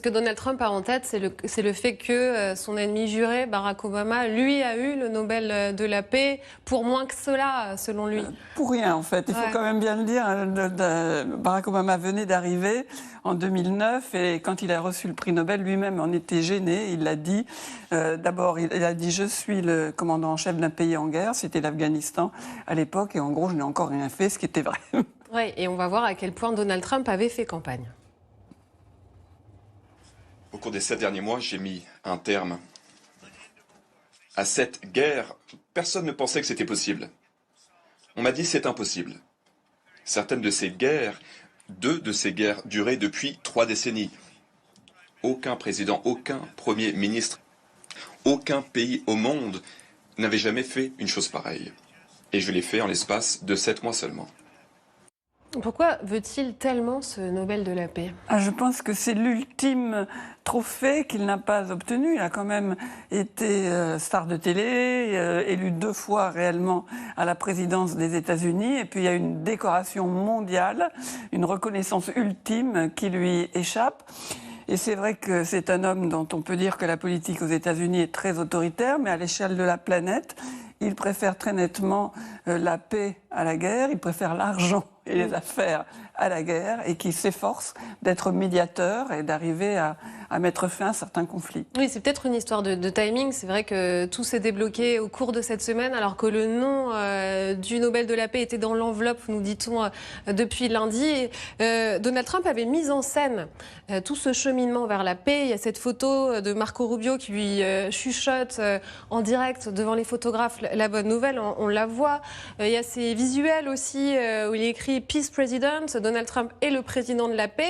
Ce que Donald Trump a en tête, c'est le fait que son ennemi juré, Barack Obama, lui a eu le Nobel de la paix pour moins que cela, selon lui. Pour rien, en fait. Il faut quand même bien le dire. Barack Obama venait d'arriver en 2009 et quand il a reçu le prix Nobel, lui-même en était gêné. Il l'a dit. D'abord, il a dit « Je suis le commandant en chef d'un pays en guerre ». C'était l'Afghanistan à l'époque et en gros, je n'ai encore rien fait, ce qui était vrai. Oui, et on va voir à quel point Donald Trump avait fait campagne. Au cours des 7 derniers mois, j'ai mis un terme à cette guerre. Personne ne pensait que c'était possible. On m'a dit c'est impossible. Certaines de ces guerres, 2 de ces guerres duraient depuis 3 décennies. Aucun président, aucun premier ministre, aucun pays au monde n'avait jamais fait une chose pareille. Et je l'ai fait en l'espace de 7 mois seulement. Pourquoi veut-il tellement ce Nobel de la paix ? Je pense que c'est l'ultime trophée qu'il n'a pas obtenu. Il a quand même été star de télé, élu 2 fois réellement à la présidence des États-Unis. Et puis il y a une décoration mondiale, une reconnaissance ultime qui lui échappe. Et c'est vrai que c'est un homme dont on peut dire que la politique aux États-Unis est très autoritaire, mais à l'échelle de la planète, il préfère très nettement la paix à la guerre, il préfère l'argent et les affaires à la guerre et qui s'efforce d'être médiateur et d'arriver à mettre fin à certains conflits. Oui, c'est peut-être une histoire de timing. C'est vrai que tout s'est débloqué au cours de cette semaine, alors que le nom du Nobel de la paix était dans l'enveloppe, nous dit-on, depuis lundi. Donald Trump avait mis en scène tout ce cheminement vers la paix. Il y a cette photo de Marco Rubio qui lui chuchote en direct devant les photographes la bonne nouvelle. On la voit. Il y a ces visuels aussi où il est écrit « Peace President ». Donald Trump est le président de la paix.